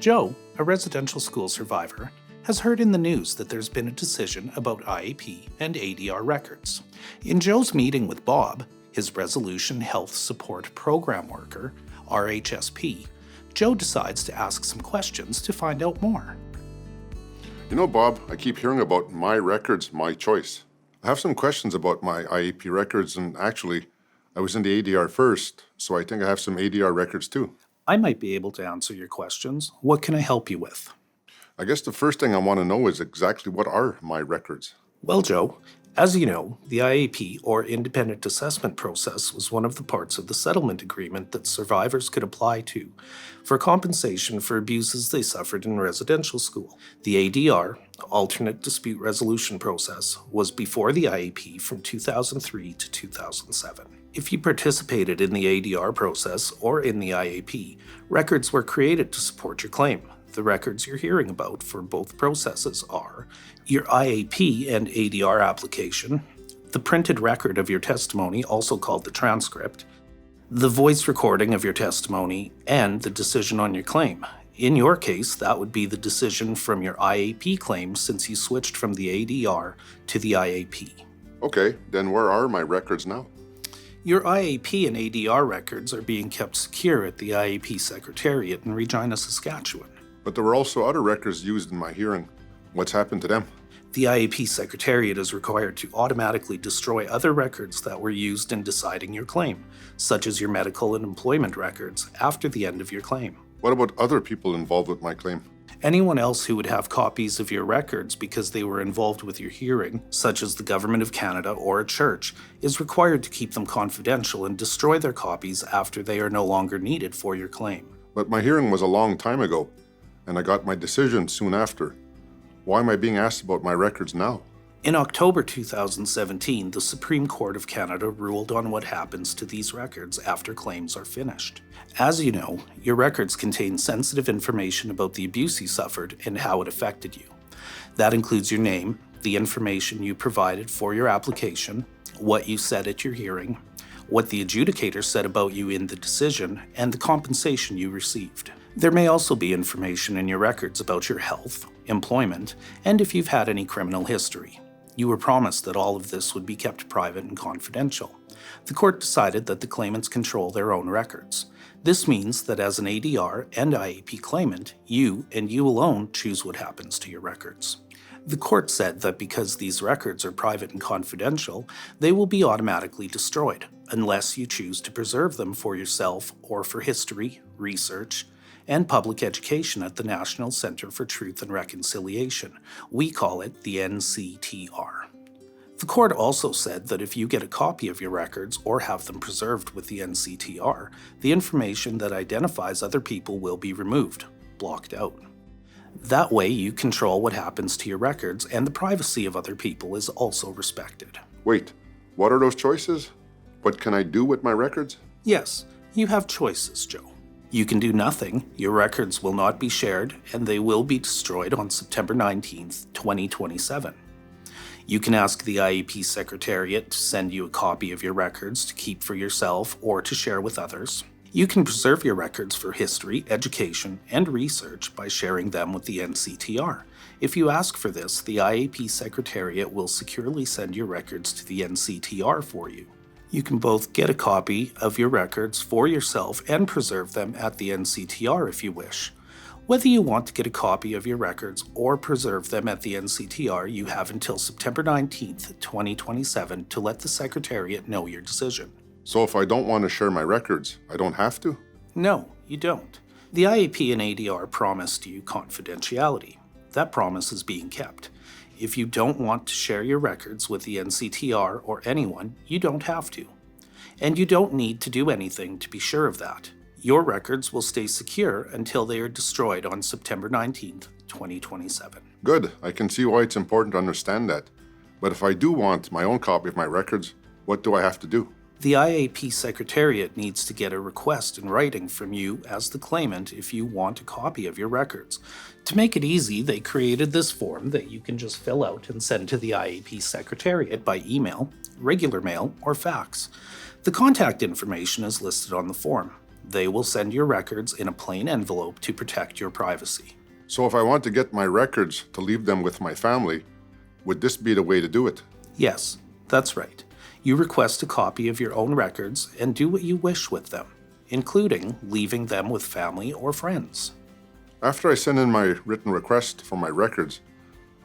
Joe, a residential school survivor, has heard in the news that there's been a decision about IAP and ADR records. In Joe's meeting with Bob, his Resolution Health Support Program worker, RHSP, Joe decides to ask some questions to find out more. You know, Bob, I keep hearing about my records, my choice. I have some questions about my IAP records, and actually, I was in the ADR first, so I think I have some ADR records too. I might be able to answer your questions. What can I help you with? I guess the first thing I want to know is exactly what are my records? Well, Joe, as you know, the IAP, or Independent Assessment Process, was one of the parts of the settlement agreement that survivors could apply to for compensation for abuses they suffered in residential school. The ADR, Alternate Dispute Resolution Process, was before the IAP from 2003 to 2007. If you participated in the ADR process or in the IAP, records were created to support your claim. The records you're hearing about for both processes are your IAP and ADR application, the printed record of your testimony, also called the transcript, the voice recording of your testimony, and the decision on your claim. In your case, that would be the decision from your IAP claim since you switched from the ADR to the IAP. Okay, then where are my records now? Your IAP and ADR records are being kept secure at the IAP Secretariat in Regina, Saskatchewan. But there were also other records used in my hearing. What's happened to them? The IAP Secretariat is required to automatically destroy other records that were used in deciding your claim, such as your medical and employment records, after the end of your claim. What about other people involved with my claim? Anyone else who would have copies of your records because they were involved with your hearing, such as the Government of Canada or a church, is required to keep them confidential and destroy their copies after they are no longer needed for your claim. But my hearing was a long time ago, and I got my decision soon after. Why am I being asked about my records now? In October 2017, the Supreme Court of Canada ruled on what happens to these records after claims are finished. As you know, your records contain sensitive information about the abuse you suffered and how it affected you. That includes your name, the information you provided for your application, what you said at your hearing, what the adjudicator said about you in the decision, and the compensation you received. There may also be information in your records about your health, employment, and if you've had any criminal history. You were promised that all of this would be kept private and confidential. The court decided that the claimants control their own records. This means that as an ADR and IAP claimant, you and you alone choose what happens to your records. The court said that because these records are private and confidential, they will be automatically destroyed, unless you choose to preserve them for yourself or for history, research, and public education at the National Centre for Truth and Reconciliation. We call it the NCTR. The court also said that if you get a copy of your records or have them preserved with the NCTR, the information that identifies other people will be removed, blocked out. That way you control what happens to your records, and the privacy of other people is also respected. Wait, what are those choices? What can I do with my records? Yes, you have choices, Joe. You can do nothing, your records will not be shared, and they will be destroyed on September 19th, 2027. You can ask the IAP Secretariat to send you a copy of your records to keep for yourself or to share with others. You can preserve your records for history, education, and research by sharing them with the NCTR. If you ask for this, the IAP Secretariat will securely send your records to the NCTR for you. You can both get a copy of your records for yourself and preserve them at the NCTR if you wish. Whether you want to get a copy of your records or preserve them at the NCTR, you have until September 19th, 2027 to let the Secretariat know your decision. So if I don't want to share my records, I don't have to? No, you don't. The IAP and ADR promised you confidentiality. That promise is being kept. If you don't want to share your records with the NCTR or anyone, you don't have to. And you don't need to do anything to be sure of that. Your records will stay secure until they are destroyed on September 19th, 2027. Good, I can see why it's important to understand that. But if I do want my own copy of my records, what do I have to do? The IAP Secretariat needs to get a request in writing from you as the claimant if you want a copy of your records. To make it easy, they created this form that you can just fill out and send to the IAP Secretariat by email, regular mail, or fax. The contact information is listed on the form. They will send your records in a plain envelope to protect your privacy. So if I want to get my records to leave them with my family, would this be the way to do it? Yes, that's right. You request a copy of your own records and do what you wish with them, including leaving them with family or friends. After I send in my written request for my records,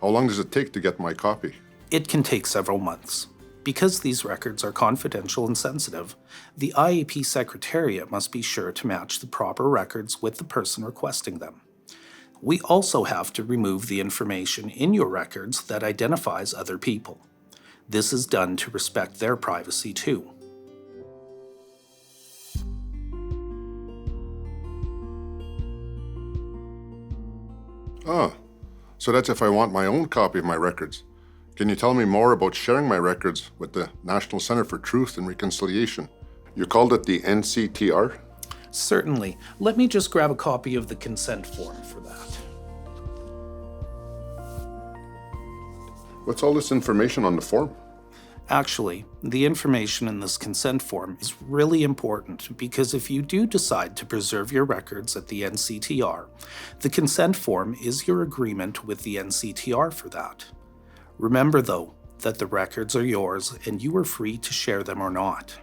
how long does it take to get my copy? It can take several months. Because these records are confidential and sensitive, the IAP Secretariat must be sure to match the proper records with the person requesting them. We also have to remove the information in your records that identifies other people. This is done to respect their privacy too. Ah, so that's if I want my own copy of my records. Can you tell me more about sharing my records with the National Center for Truth and Reconciliation? You called it the NCTR? Certainly. Let me just grab a copy of the consent form for that. What's all this information on the form? Actually, the information in this consent form is really important because if you do decide to preserve your records at the NCTR, the consent form is your agreement with the NCTR for that. Remember, though, that the records are yours and you are free to share them or not.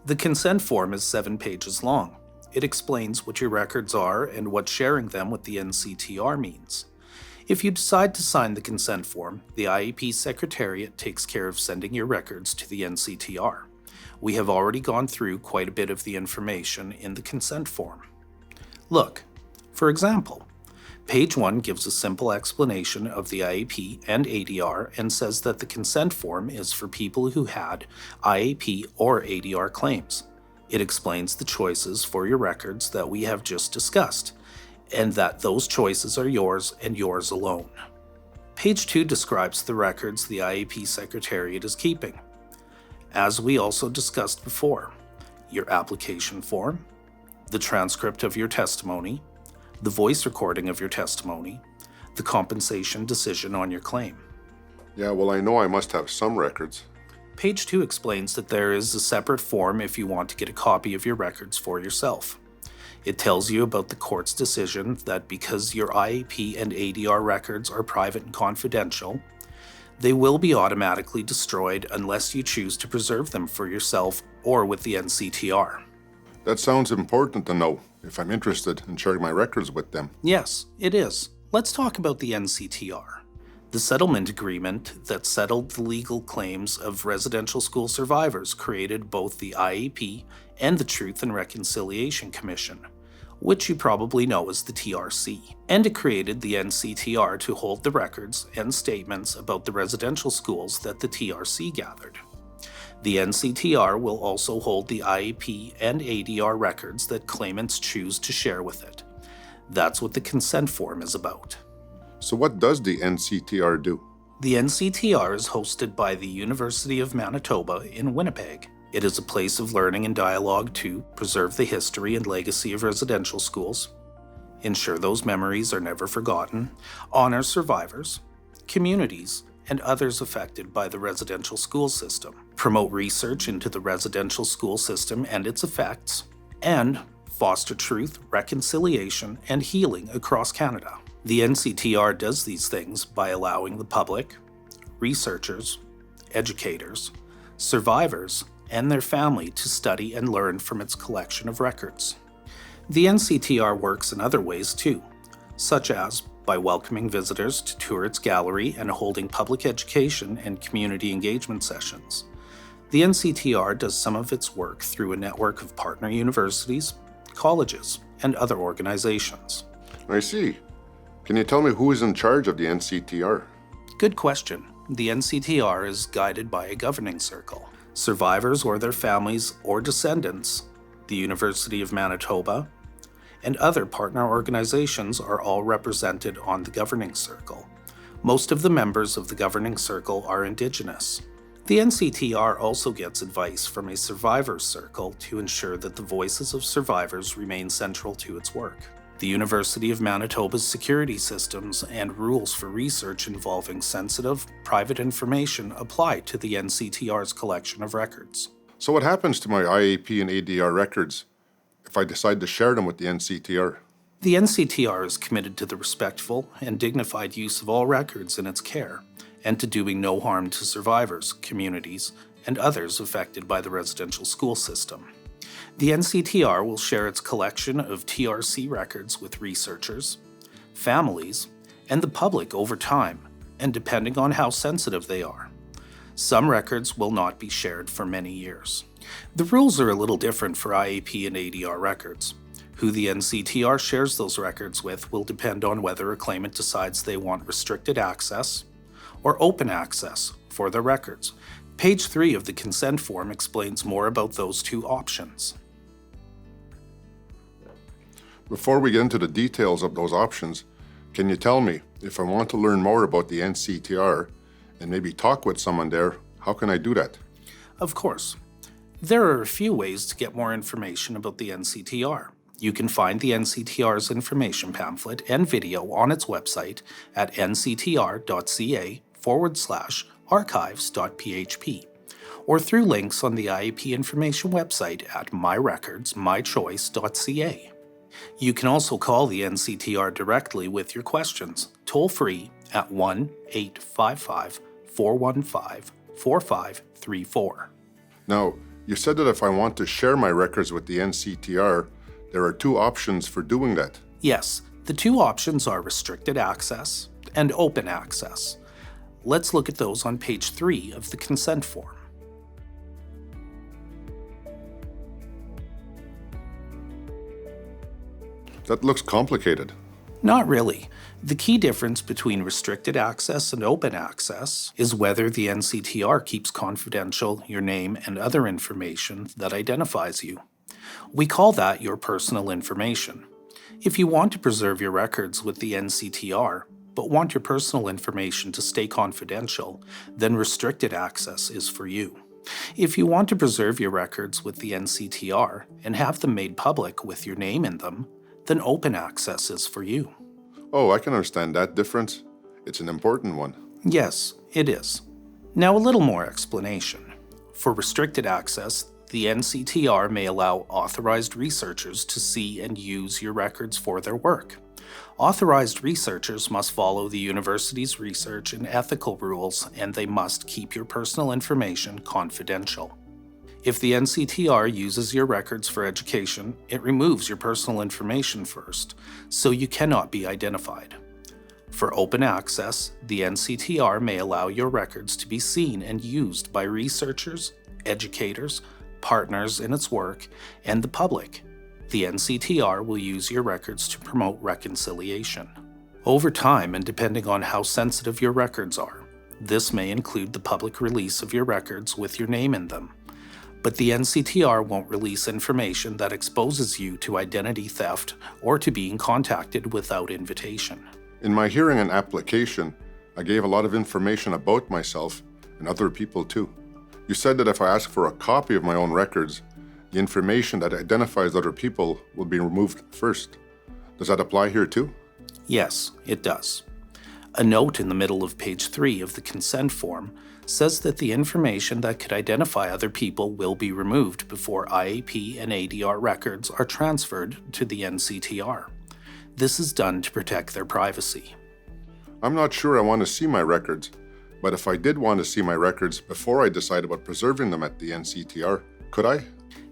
The consent form is 7 pages long. It explains what your records are and what sharing them with the NCTR means. If you decide to sign the consent form, the IAP Secretariat takes care of sending your records to the NCTR. We have already gone through quite a bit of the information in the consent form. Look, for example, page 1 gives a simple explanation of the IAP and ADR and says that the consent form is for people who had IAP or ADR claims. It explains the choices for your records that we have just discussed, and that those choices are yours and yours alone. Page 2 describes the records the IAP Secretariat is keeping. As we also discussed before, your application form, the transcript of your testimony, the voice recording of your testimony, the compensation decision on your claim. Yeah, well, I know I must have some records. Page 2 explains that there is a separate form if you want to get a copy of your records for yourself. It tells you about the court's decision that because your IAP and ADR records are private and confidential, they will be automatically destroyed unless you choose to preserve them for yourself or with the NCTR. That sounds important to know if I'm interested in sharing my records with them. Yes, it is. Let's talk about the NCTR. The settlement agreement that settled the legal claims of residential school survivors created both the IAP and the Truth and Reconciliation Commission, which you probably know as the TRC, and it created the NCTR to hold the records and statements about the residential schools that the TRC gathered. The NCTR will also hold the IAP and ADR records that claimants choose to share with it. That's what the consent form is about. So what does the NCTR do? The NCTR is hosted by the University of Manitoba in Winnipeg. It is a place of learning and dialogue to preserve the history and legacy of residential schools, ensure those memories are never forgotten, honor survivors, communities, and others affected by the residential school system, promote research into the residential school system and its effects, and foster truth, reconciliation, and healing across Canada. The NCTR does these things by allowing the public, researchers, educators, survivors, and their family to study and learn from its collection of records. The NCTR works in other ways too, such as by welcoming visitors to tour its gallery and holding public education and community engagement sessions. The NCTR does some of its work through a network of partner universities, colleges, and other organizations. I see. Can you tell me who is in charge of the NCTR? Good question. The NCTR is guided by a governing circle. Survivors or their families or descendants, the University of Manitoba, and other partner organizations are all represented on the governing circle. Most of the members of the governing circle are Indigenous. The NCTR also gets advice from a survivors circle to ensure that the voices of survivors remain central to its work. The University of Manitoba's security systems and rules for research involving sensitive, private information apply to the NCTR's collection of records. So what happens to my IAP and ADR records if I decide to share them with the NCTR? The NCTR is committed to the respectful and dignified use of all records in its care, and to doing no harm to survivors, communities, and others affected by the residential school system. The NCTR will share its collection of TRC records with researchers, families, and the public over time, and depending on how sensitive they are. Some records will not be shared for many years. The rules are a little different for IAP and ADR records. Who the NCTR shares those records with will depend on whether a claimant decides they want restricted access or open access for their records. Page 3 of the consent form explains more about those two options. Before we get into the details of those options, can you tell me, if I want to learn more about the NCTR and maybe talk with someone there, how can I do that? Of course. There are a few ways to get more information about the NCTR. You can find the NCTR's information pamphlet and video on its website at nctr.ca/archives.php, or through links on the IAP information website at myrecordsmychoice.ca. You can also call the NCTR directly with your questions, toll-free at 1-855-415-4534. Now, you said that if I want to share my records with the NCTR, there are two options for doing that. Yes, the two options are restricted access and open access. Let's look at those on page 3 of the consent form. That looks complicated. Not really. The key difference between restricted access and open access is whether the NCTR keeps confidential your name and other information that identifies you. We call that your personal information. If you want to preserve your records with the NCTR, but want your personal information to stay confidential, then restricted access is for you. If you want to preserve your records with the NCTR and have them made public with your name in them, then open access is for you. Oh, I can understand that difference. It's an important one. Yes, it is. Now a little more explanation. For restricted access, the NCTR may allow authorized researchers to see and use your records for their work. Authorized researchers must follow the university's research and ethical rules, and they must keep your personal information confidential. If the NCTR uses your records for education, it removes your personal information first, so you cannot be identified. For open access, the NCTR may allow your records to be seen and used by researchers, educators, partners in its work, and the public. The NCTR will use your records to promote reconciliation. Over time, and depending on how sensitive your records are, this may include the public release of your records with your name in them. But the NCTR won't release information that exposes you to identity theft or to being contacted without invitation. In my hearing and application, I gave a lot of information about myself and other people too. You said that if I ask for a copy of my own records, the information that identifies other people will be removed first. Does that apply here too? Yes, it does. A note in the middle of page 3 of the consent form says that the information that could identify other people will be removed before IAP and ADR records are transferred to the NCTR. This is done to protect their privacy. I'm not sure I want to see my records, but if I did want to see my records before I decide about preserving them at the NCTR, could I?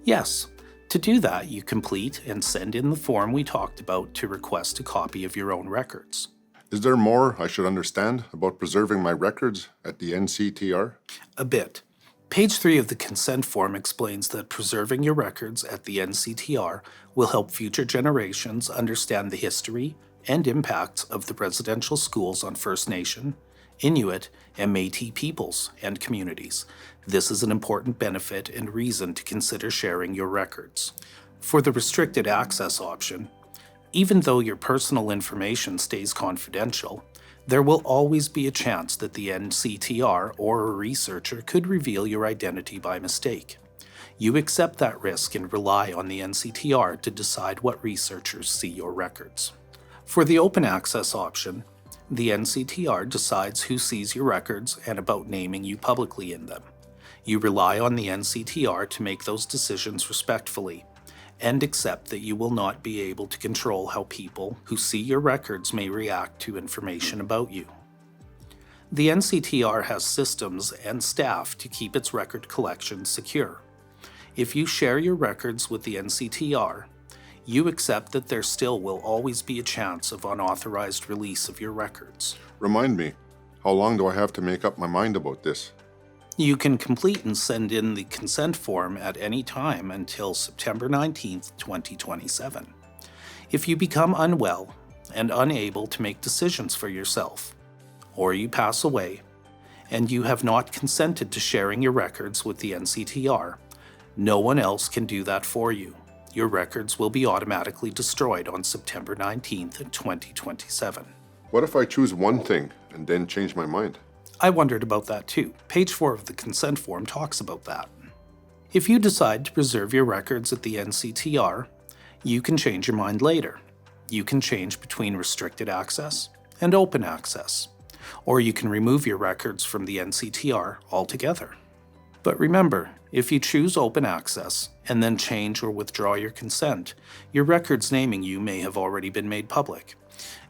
Yes. To do that, you complete and send in the form we talked about to request a copy of your own records. Is there more I should understand about preserving my records at the NCTR? A bit. Page 3 of the consent form explains that preserving your records at the NCTR will help future generations understand the history and impacts of the residential schools on First Nation, Inuit, and Métis peoples and communities. This is an important benefit and reason to consider sharing your records. For the restricted access option, even though your personal information stays confidential, there will always be a chance that the NCTR or a researcher could reveal your identity by mistake. You accept that risk and rely on the NCTR to decide what researchers see your records. For the open access option, the NCTR decides who sees your records and about naming you publicly in them. You rely on the NCTR to make those decisions respectfully, and accept that you will not be able to control how people who see your records may react to information about you. The NCTR has systems and staff to keep its record collection secure. If you share your records with the NCTR, you accept that there still will always be a chance of unauthorized release of your records. Remind me, how long do I have to make up my mind about this? You can complete and send in the consent form at any time until September 19th, 2027. If you become unwell and unable to make decisions for yourself, or you pass away, and you have not consented to sharing your records with the NCTR, no one else can do that for you. Your records will be automatically destroyed on September 19th, 2027. What if I choose one thing and then change my mind? I wondered about that too. Page 4 of the consent form talks about that. If you decide to preserve your records at the NCTR, you can change your mind later. You can change between restricted access and open access, or you can remove your records from the NCTR altogether. But remember, if you choose open access and then change or withdraw your consent, your records naming you may have already been made public.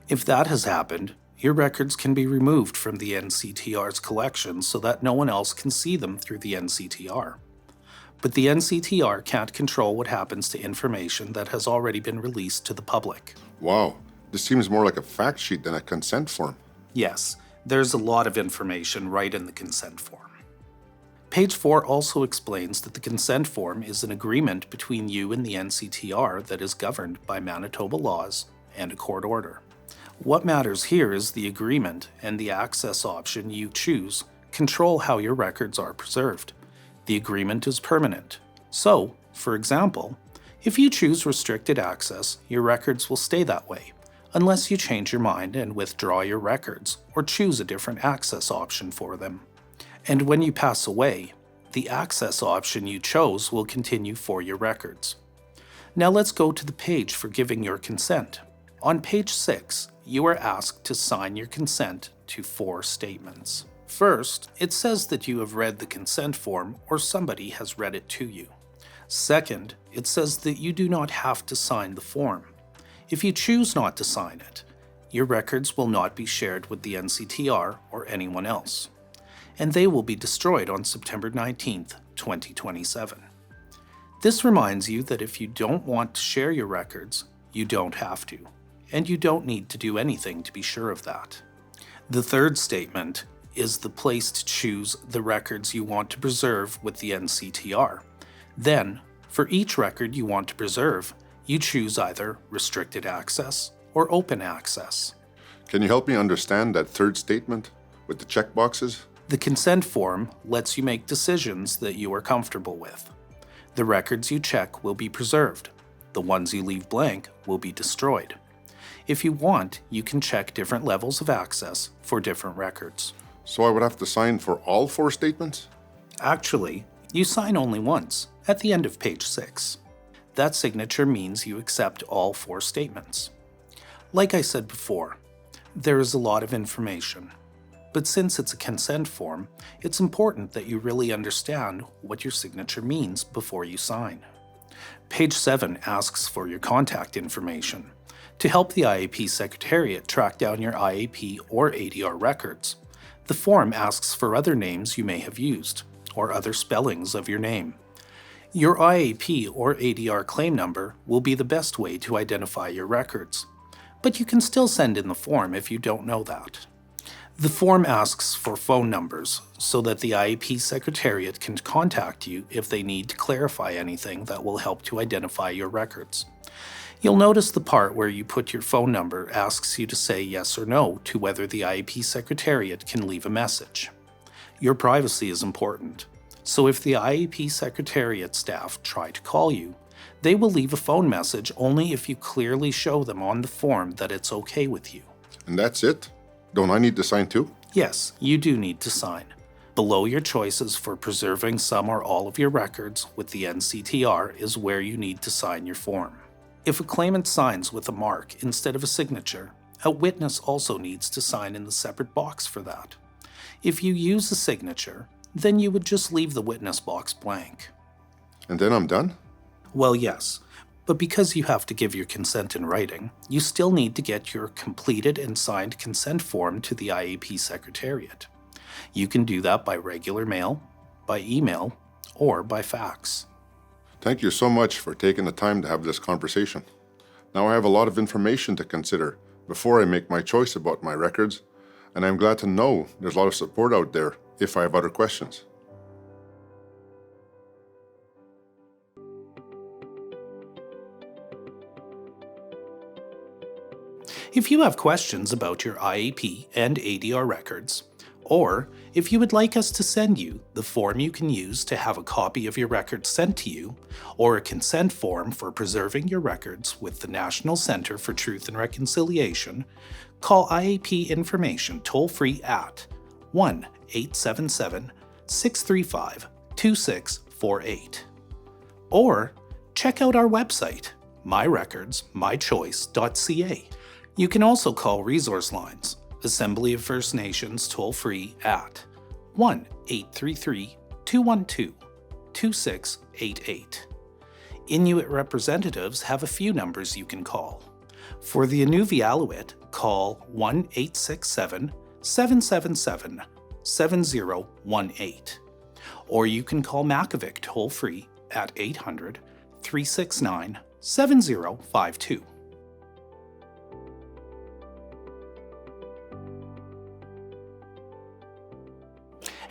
If that has happened, your records can be removed from the NCTR's collection so that no one else can see them through the NCTR. But the NCTR can't control what happens to information that has already been released to the public. Wow, this seems more like a fact sheet than a consent form. Yes, there's a lot of information right in the consent form. Page 4 also explains that the consent form is an agreement between you and the NCTR that is governed by Manitoba laws and a court order. What matters here is the agreement and the access option you choose control how your records are preserved. The agreement is permanent. So, for example, if you choose restricted access, your records will stay that way, unless you change your mind and withdraw your records or choose a different access option for them. And when you pass away, the access option you chose will continue for your records. Now let's go to the page for giving your consent. On page 6, you are asked to sign your consent to 4 statements. First, it says that you have read the consent form or somebody has read it to you. Second, it says that you do not have to sign the form. If you choose not to sign it, your records will not be shared with the NCTR or anyone else, and they will be destroyed on September 19th, 2027. This reminds you that if you don't want to share your records, you don't have to, and you don't need to do anything to be sure of that. The third statement is the place to choose the records you want to preserve with the NCTR. Then, for each record you want to preserve, you choose either restricted access or open access. Can you help me understand that third statement with the checkboxes? The consent form lets you make decisions that you are comfortable with. The records you check will be preserved. The ones you leave blank will be destroyed. If you want, you can check different levels of access for different records. So I would have to sign for all 4 statements? Actually, you sign only once, at the end of page 6. That signature means you accept all 4 statements. Like I said before, there is a lot of information. But since it's a consent form, it's important that you really understand what your signature means before you sign. Page 7 asks for your contact information to help the IAP Secretariat track down your IAP or ADR records. The form asks for other names you may have used, or other spellings of your name. Your IAP or ADR claim number will be the best way to identify your records, but you can still send in the form if you don't know that. The form asks for phone numbers so that the IAP Secretariat can contact you if they need to clarify anything that will help to identify your records. You'll notice the part where you put your phone number asks you to say yes or no to whether the IAP Secretariat can leave a message. Your privacy is important, so if the IAP Secretariat staff try to call you, they will leave a phone message only if you clearly show them on the form that it's okay with you. And that's it? Don't I need to sign too? Yes, you do need to sign. Below your choices for preserving some or all of your records with the NCTR is where you need to sign your form. If a claimant signs with a mark instead of a signature, a witness also needs to sign in the separate box for that. If you use a signature, then you would just leave the witness box blank. And then I'm done? Well, yes, But because you have to give your consent in writing, you still need to get your completed and signed consent form to the IAP Secretariat. You can do that by regular mail, by email, or by fax. Thank you so much for taking the time to have this conversation. Now I have a lot of information to consider before I make my choice about my records, and I'm glad to know there's a lot of support out there if I have other questions. If you have questions about your IAP and ADR records, or if you would like us to send you the form you can use to have a copy of your records sent to you, or a consent form for preserving your records with the National Centre for Truth and Reconciliation, call IAP Information toll-free at 1-877-635-2648. Or check out our website, myrecordsmychoice.ca. You can also call Resource Lines, Assembly of First Nations toll-free at 1-833-212-2688. Inuit representatives have a few numbers you can call. For the Inuvialuit, call 1-867-777-7018. Or you can call Makivik toll-free at 800-369-7052.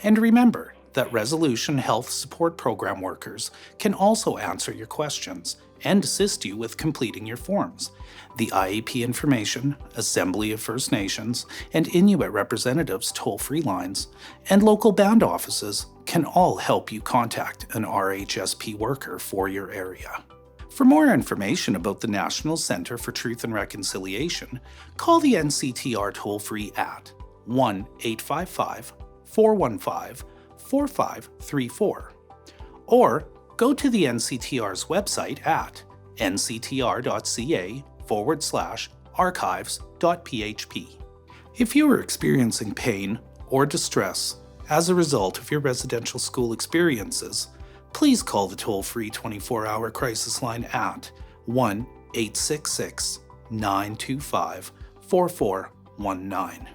And remember that Resolution Health Support Program workers can also answer your questions and assist you with completing your forms. The IAP Information, Assembly of First Nations, and Inuit representatives toll-free lines, and local band offices can all help you contact an RHSP worker for your area. For more information about the National Centre for Truth and Reconciliation, call the NCTR toll-free at 1-855-415-4534, or go to the NCTR's website at nctr.ca/archives.php. If you are experiencing pain or distress as a result of your residential school experiences, please call the toll-free 24-hour crisis line at 1-866-925-4419.